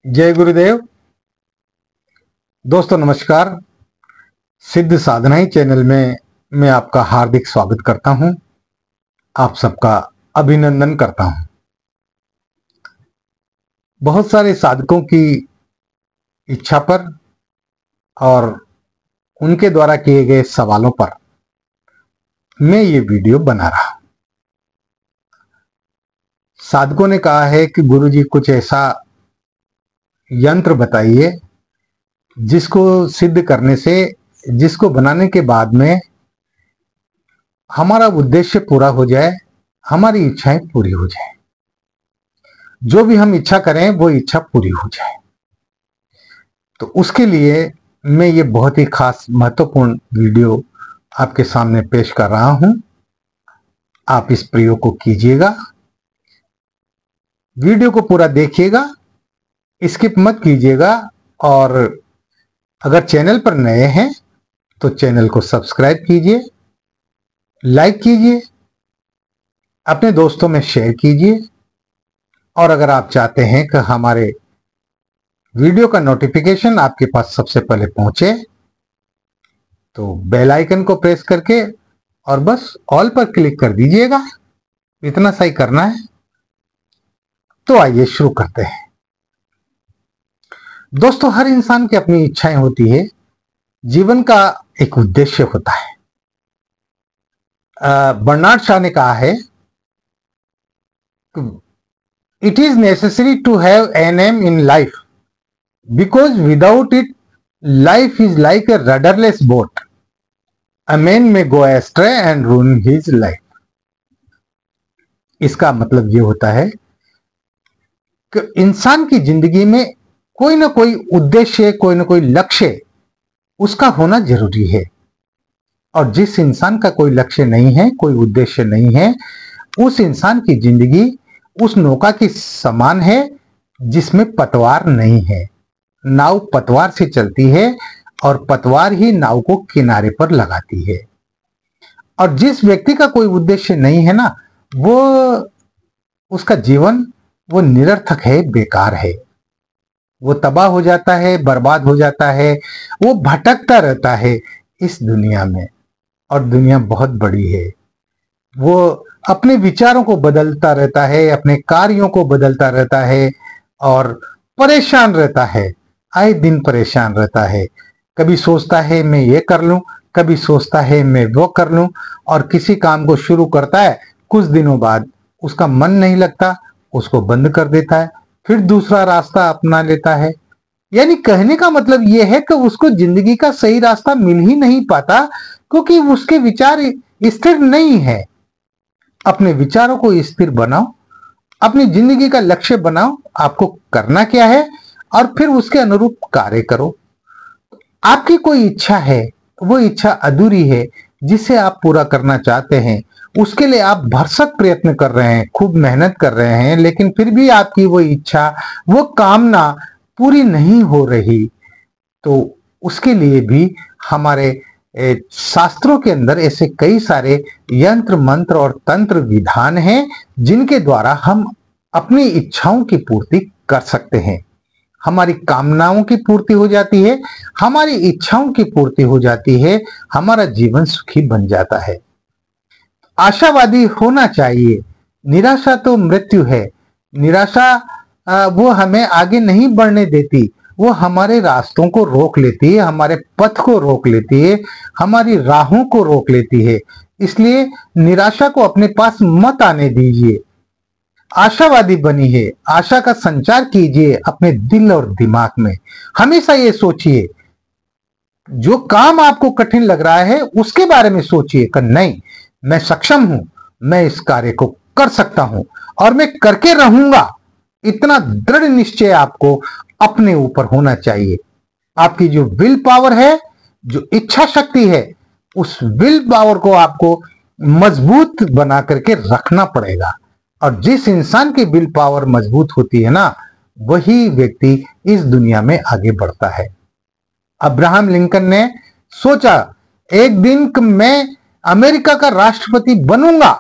जय गुरुदेव। दोस्तों नमस्कार। सिद्ध साधना ही चैनल में मैं आपका हार्दिक स्वागत करता हूं, आप सबका अभिनंदन करता हूं। बहुत सारे साधकों की इच्छा पर और उनके द्वारा किए गए सवालों पर मैं ये वीडियो बना रहा हूं। साधकों ने कहा है कि गुरुजी कुछ ऐसा यंत्र बताइए जिसको सिद्ध करने से, जिसको बनाने के बाद में हमारा उद्देश्य पूरा हो जाए, हमारी इच्छाएं पूरी हो जाए, जो भी हम इच्छा करें वो इच्छा पूरी हो जाए। तो उसके लिए मैं ये बहुत ही खास महत्वपूर्ण वीडियो आपके सामने पेश कर रहा हूं। आप इस प्रयोग को कीजिएगा, वीडियो को पूरा देखिएगा, स्किप मत कीजिएगा। और अगर चैनल पर नए हैं तो चैनल को सब्सक्राइब कीजिए, लाइक कीजिए, अपने दोस्तों में शेयर कीजिए। और अगर आप चाहते हैं कि हमारे वीडियो का नोटिफिकेशन आपके पास सबसे पहले पहुंचे तो बेल आइकन को प्रेस करके और बस ऑल पर क्लिक कर दीजिएगा। इतना सा ही करना है। तो आइए शुरू करते हैं। दोस्तों, हर इंसान की अपनी इच्छाएं होती है, जीवन का एक उद्देश्य होता है। बर्नार्ड शॉ ने कहा है, it is necessary to have an aim in life because without it life is like a rudderless boat, a man may go astray and ruin his life. इसका मतलब यह होता है कि इंसान की जिंदगी में कोई ना कोई उद्देश्य, कोई ना कोई लक्ष्य उसका होना जरूरी है। और जिस इंसान का कोई लक्ष्य नहीं है, कोई उद्देश्य नहीं है, उस इंसान की जिंदगी उस नौका की समान है जिसमें पतवार नहीं है। नाव पतवार से चलती है और पतवार ही नाव को किनारे पर लगाती है। और जिस व्यक्ति का कोई उद्देश्य नहीं है ना, वो उसका जीवन वो निरर्थक है, बेकार है। वो तबाह हो जाता है, बर्बाद हो जाता है, वो भटकता रहता है इस दुनिया में। और दुनिया बहुत बड़ी है। वो अपने विचारों को बदलता रहता है, अपने कार्यों को बदलता रहता है और परेशान रहता है, आए दिन परेशान रहता है। कभी सोचता है मैं ये कर लूं, कभी सोचता है मैं वो कर लूं। और किसी काम को शुरू करता है, कुछ दिनों बाद उसका मन नहीं लगता, उसको बंद कर देता है, फिर दूसरा रास्ता अपना लेता है। यानी कहने का मतलब यह है कि उसको जिंदगी का सही रास्ता मिल ही नहीं पाता, क्योंकि उसके विचार स्थिर नहीं है। अपने विचारों को स्थिर बनाओ, अपनी जिंदगी का लक्ष्य बनाओ, आपको करना क्या है, और फिर उसके अनुरूप कार्य करो। आपकी कोई इच्छा है, वो इच्छा अधूरी है जिसे आप पूरा करना चाहते हैं, उसके लिए आप भरसक प्रयत्न कर रहे हैं, खूब मेहनत कर रहे हैं, लेकिन फिर भी आपकी वो इच्छा, वो कामना पूरी नहीं हो रही, तो उसके लिए भी हमारे शास्त्रों के अंदर ऐसे कई सारे यंत्र, मंत्र और तंत्र विधान हैं जिनके द्वारा हम अपनी इच्छाओं की पूर्ति कर सकते हैं। हमारी कामनाओं की पूर्ति हो जाती है, हमारी इच्छाओं की पूर्ति हो जाती है, हमारा जीवन सुखी बन जाता है। आशावादी होना चाहिए। निराशा तो मृत्यु है। निराशा वो हमें आगे नहीं बढ़ने देती, वो हमारे रास्तों को रोक लेती है, हमारे पथ को रोक लेती है, हमारी राहों को रोक लेती है। इसलिए निराशा को अपने पास मत आने दीजिए। आशावादी बनिए, आशा का संचार कीजिए अपने दिल और दिमाग में। हमेशा ये सोचिए, जो काम आपको कठिन लग रहा है उसके बारे में सोचिए कि नहीं, मैं सक्षम हूं, मैं इस कार्य को कर सकता हूं और मैं करके रहूंगा। इतना दृढ़ निश्चय आपको अपने ऊपर होना चाहिए। आपकी जो विल पावर है, जो इच्छा शक्ति है, उस विल पावर को आपको मजबूत बना करके रखना पड़ेगा। और जिस इंसान की विल पावर मजबूत होती है ना, वही व्यक्ति इस दुनिया में आगे बढ़ता है। अब्राहम लिंकन ने सोचा एक दिन कि मैं अमेरिका का राष्ट्रपति बनूंगा,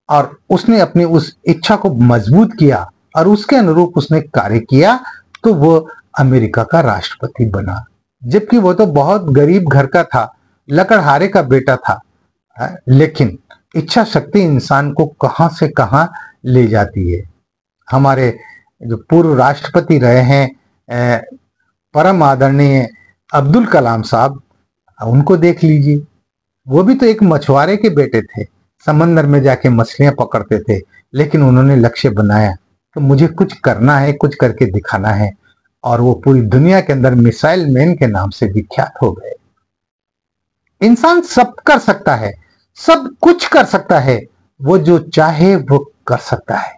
और उसने अपनी उस इच्छा को मजबूत किया और उसके अनुरूप उसने कार्य किया तो वो अमेरिका का राष्ट्रपति बना, जबकि वो तो बहुत गरीब घर का था, लकड़हारे का बेटा था। लेकिन इच्छा शक्ति इंसान को कहां से कहां ले जाती है। हमारे जो पूर्व राष्ट्रपति रहे हैं परम आदरणीय अब्दुल कलाम साहब, उनको देख लीजिए। वो भी तो एक मछुआरे के बेटे थे, समंदर में जाके मछलियां पकड़ते थे, लेकिन उन्होंने लक्ष्य बनाया तो मुझे कुछ करना है, कुछ करके दिखाना है, और वो पूरी दुनिया के अंदर मिसाइल मैन के नाम से विख्यात हो गए। इंसान सब कर सकता है, सब कुछ कर सकता है, वो जो चाहे वो कर सकता है,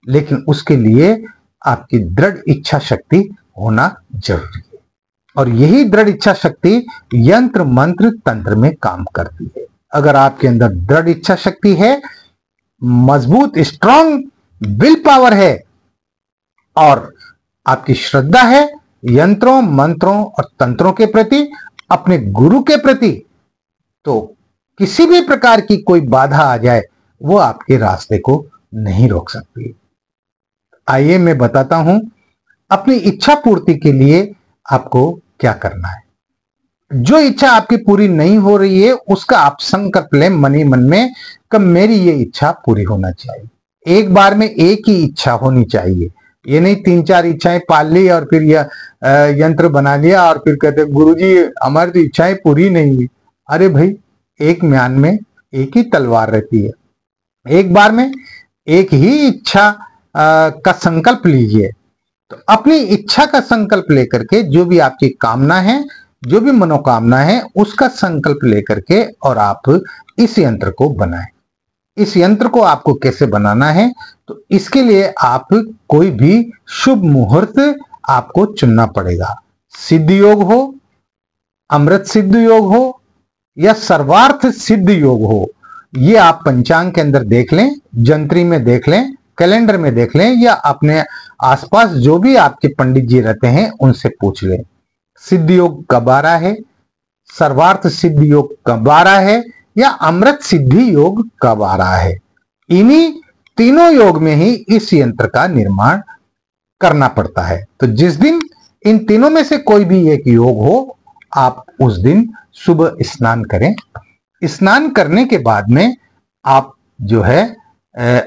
लेकिन उसके लिए आपकी दृढ़ इच्छा शक्ति होना जरूरी है। और यही दृढ़ इच्छा शक्ति यंत्र मंत्र तंत्र में काम करती है। अगर आपके अंदर दृढ़ इच्छा शक्ति है, मजबूत स्ट्रांग विल पावर है, और आपकी श्रद्धा है यंत्रों मंत्रों और तंत्रों के प्रति, अपने गुरु के प्रति, तो किसी भी प्रकार की कोई बाधा आ जाए वो आपके रास्ते को नहीं रोक सकती। आइए मैं बताता हूं अपनी इच्छा पूर्ति के लिए आपको क्या करना है। जो इच्छा आपकी पूरी नहीं हो रही है उसका आप संकल्प लें मन ही मन में कि मेरी ये इच्छा पूरी होना चाहिए। एक बार में एक ही इच्छा होनी चाहिए, ये नहीं 3-4 इच्छाएं पाल ली और फिर यह यंत्र बना लिया और फिर कहते गुरुजी हमारी तो इच्छाएं पूरी नहीं हुई। अरे भाई, एक म्यान में एक ही तलवार रहती है। एक बार में एक ही इच्छा का संकल्प लीजिए। तो अपनी इच्छा का संकल्प लेकर के जो भी आपकी कामना है, जो भी मनोकामना है, उसका संकल्प लेकर के और आप इस यंत्र को बनाएं। इस यंत्र को आपको कैसे बनाना है, तो इसके लिए आप कोई भी शुभ मुहूर्त आपको चुनना पड़ेगा। सिद्ध योग हो, अमृत सिद्ध योग हो या सर्वार्थ सिद्ध योग हो, ये आप पंचांग के अंदर देख लें, जंत्री में देख लें, कैलेंडर में देख लें, या अपने आसपास जो भी आपके पंडित जी रहते हैं उनसे पूछ लें। सिद्ध योग कब आ रहा है, सर्वार्थ सिद्ध योग कब आ रहा है, या अमृत सिद्धि योग कब आ रहा है। इन्हीं तीनों योग में ही इस यंत्र का निर्माण करना पड़ता है। तो जिस दिन इन तीनों में से कोई भी एक योग हो, आप उस दिन सुबह स्नान करें। स्नान करने के बाद में आप जो है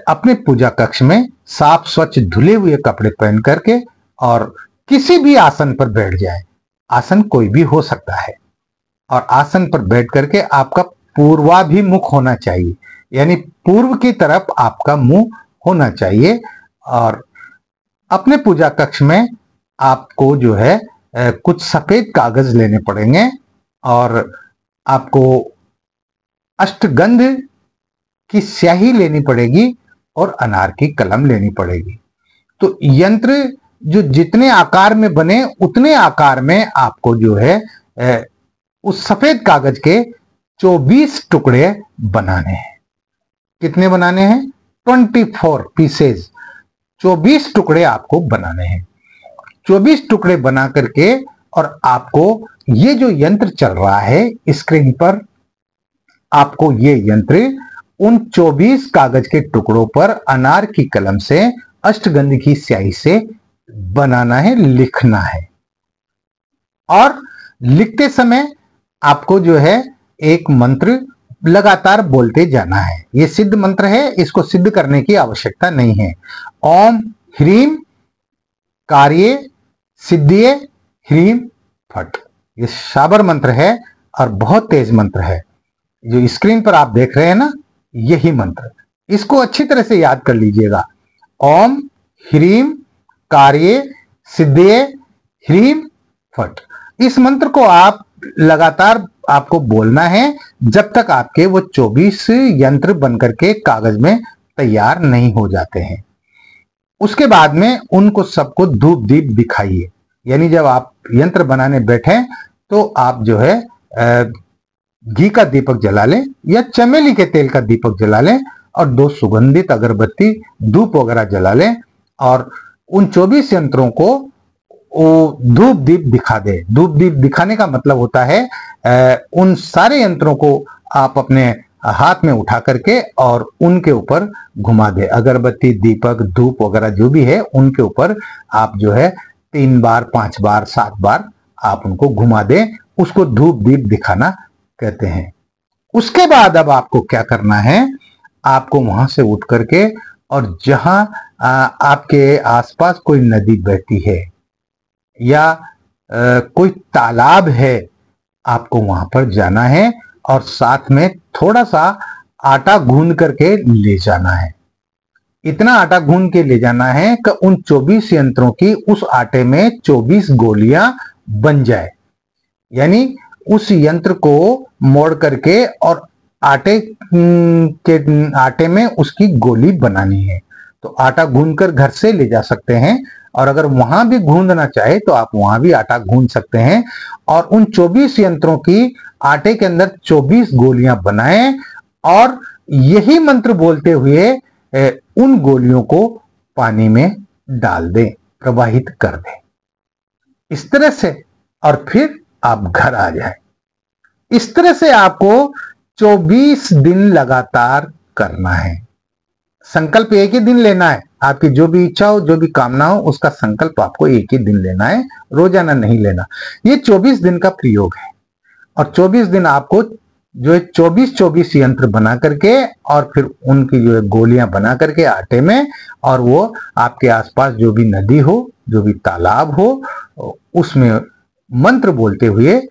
अपने पूजा कक्ष में साफ स्वच्छ धुले हुए कपड़े पहन करके और किसी भी आसन पर बैठ जाए। आसन कोई भी हो सकता है, और आसन पर बैठ करके आपका पूर्वाभिमुख होना चाहिए, यानी पूर्व की तरफ आपका मुंह होना चाहिए। और अपने पूजा कक्ष में आपको जो है कुछ सफेद कागज लेने पड़ेंगे, और आपको अष्टगंध की स्याही लेनी पड़ेगी और अनार की कलम लेनी पड़ेगी। तो यंत्र जो जितने आकार में बने उतने आकार में आपको जो है उस सफेद कागज के 24 टुकड़े बनाने हैं। कितने बनाने हैं? 24 पीसेज, 24 टुकड़े आपको बनाने हैं। 24 टुकड़े बना करके, और आपको ये जो यंत्र चल रहा है स्क्रीन पर, आपको ये यंत्र उन 24 कागज के टुकड़ों पर अनार की कलम से अष्टगंध की स्याही से बनाना है, लिखना है। और लिखते समय आपको जो है एक मंत्र लगातार बोलते जाना है। ये सिद्ध मंत्र है, इसको सिद्ध करने की आवश्यकता नहीं है। ओम ह्रीम कार्ये सिद्धिये ह्रीम फट, ये शाबर मंत्र है और बहुत तेज मंत्र है। जो स्क्रीन पर आप देख रहे हैं ना, यही मंत्र, इसको अच्छी तरह से याद कर लीजिएगा। ओम ह्रीम कार्ये सिद्धिये ह्रीम फट। इस मंत्र को आप लगातार आपको बोलना है जब तक आपके वो 24 यंत्र बनकर के कागज में तैयार नहीं हो जाते हैं। उसके बाद में उनको सबको धूप दीप दिखाइए, यानी जब आप यंत्र बनाने बैठे तो आप जो है घी का दीपक जला लें या चमेली के तेल का दीपक जला लें और 2 सुगंधित अगरबत्ती धूप वगैरह जला लें, और उन 24 यंत्रों को धूप दीप दिखा दे। धूप दीप दिखाने का मतलब होता है उन सारे यंत्रों को आप अपने हाथ में उठा करके और उनके ऊपर घुमा दे। अगरबत्ती, दीपक, धूप वगैरह जो भी है उनके ऊपर आप जो है 3 बार, 5 बार, 7 बार आप उनको घुमा दें। उसको धूप दीप दिखाना कहते हैं। उसके बाद अब आपको क्या करना है, आपको वहां से उठ करके और जहां आपके आसपास कोई नदी बहती है या कोई तालाब है, आपको वहां पर जाना है और साथ में थोड़ा सा आटा गूंद करके ले जाना है। इतना आटा गूंद के ले जाना है कि उन 24 यंत्रों की उस आटे में 24 गोलियां बन जाए। यानी उस यंत्र को मोड़ करके और आटे में उसकी गोली बनानी है। तो आटा गूंद कर घर से ले जा सकते हैं और अगर वहां भी गूंदना चाहे तो आप वहां भी आटा गूंद सकते हैं और उन 24 यंत्रों की आटे के अंदर 24 गोलियां बनाएं और यही मंत्र बोलते हुए उन गोलियों को पानी में डाल दें, प्रवाहित कर दें इस तरह से, और फिर आप घर आ जाएं। इस तरह से आपको 24 दिन लगातार करना है। संकल्प एक ही दिन लेना है। आपकी जो भी इच्छा हो, जो भी कामना हो, उसका संकल्प आपको एक ही दिन लेना है, रोजाना नहीं लेना। ये 24 दिन का प्रयोग है और 24 दिन आपको जो है 24 यंत्र बना करके और फिर उनकी जो है गोलियां बना करके आटे में, और वो आपके आसपास जो भी नदी हो, जो भी तालाब हो, उसमें मंत्र बोलते हुए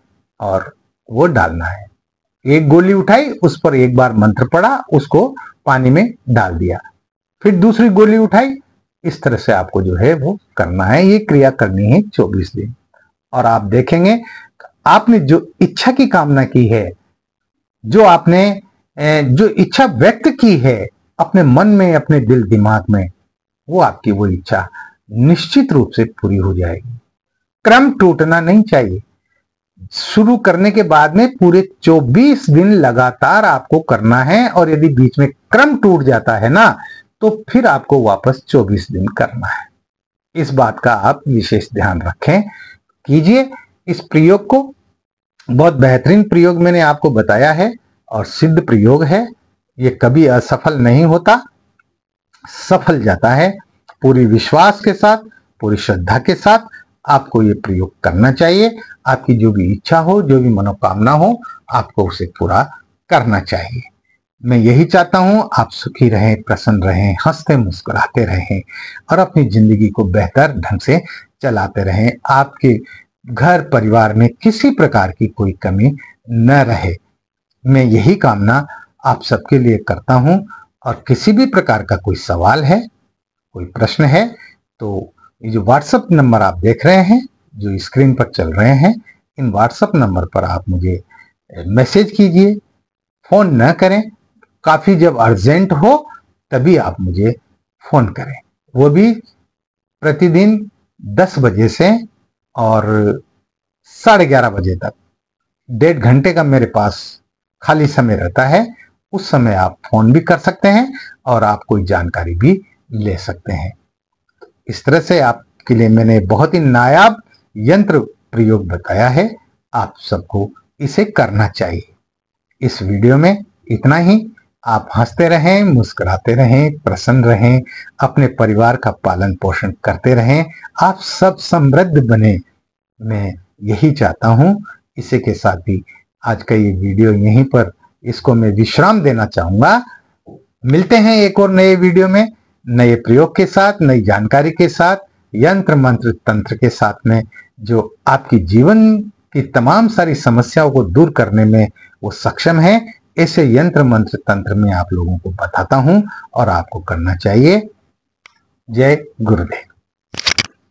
और वो डालना है। एक गोली उठाई, उस पर एक बार मंत्र पढ़ा, उसको पानी में डाल दिया, फिर दूसरी गोली उठाई। इस तरह से आपको जो है वो करना है। ये क्रिया करनी है 24 दिन और आप देखेंगे आपने जो इच्छा की कामना की है, जो आपने जो इच्छा व्यक्त की है अपने मन में, अपने दिल दिमाग में, वो आपकी वो इच्छा निश्चित रूप से पूरी हो जाएगी। क्रम टूटना नहीं चाहिए। शुरू करने के बाद में पूरे 24 दिन लगातार आपको करना है और यदि बीच में क्रम टूट जाता है ना, तो फिर आपको वापस 24 दिन करना है। इस बात का आप विशेष ध्यान रखें, कीजिए इस प्रयोग को। बहुत बेहतरीन प्रयोग मैंने आपको बताया है और सिद्ध प्रयोग है। ये कभी असफल नहीं होता, सफल जाता है। पूरी विश्वास के साथ, पूरी श्रद्धा के साथ आपको ये प्रयोग करना चाहिए। आपकी जो भी इच्छा हो, जो भी मनोकामना हो, आपको उसे पूरा करना चाहिए। मैं यही चाहता हूं आप सुखी रहें, प्रसन्न रहें, हंसते मुस्कुराते रहें और अपनी जिंदगी को बेहतर ढंग से चलाते रहें। आपके घर परिवार में किसी प्रकार की कोई कमी न रहे, मैं यही कामना आप सबके लिए करता हूं। और किसी भी प्रकार का कोई सवाल है, कोई प्रश्न है, तो ये जो व्हाट्सएप नंबर आप देख रहे हैं, जो स्क्रीन पर चल रहे हैं, इन व्हाट्सएप नंबर पर आप मुझे मैसेज कीजिए, फोन न करें। काफी जब अर्जेंट हो तभी आप मुझे फोन करें, वो भी प्रतिदिन 10 बजे से और 11:30 बजे तक 1.5 घंटे का मेरे पास खाली समय रहता है। उस समय आप फोन भी कर सकते हैं और आप कोई जानकारी भी ले सकते हैं। इस तरह से आपके लिए मैंने बहुत ही नायाब यंत्र प्रयोग बताया है। आप सबको इसे करना चाहिए। इस वीडियो में इतना ही। आप हंसते रहें, मुस्कुराते रहें, प्रसन्न रहें, अपने परिवार का पालन पोषण करते रहें, आप सब समृद्ध बने, मैं यही चाहता हूं। इसी के साथ ही आज का ये वीडियो यहीं पर इसको मैं विश्राम देना चाहूंगा। मिलते हैं एक और नए वीडियो में, नए प्रयोग के साथ, नई जानकारी के साथ, यंत्र मंत्र तंत्र के साथ में, जो आपकी जीवन की तमाम सारी समस्याओं को दूर करने में वो सक्षम है। ऐसे यंत्र मंत्र तंत्र में आप लोगों को बताता हूं और आपको करना चाहिए। जय गुरुदेव।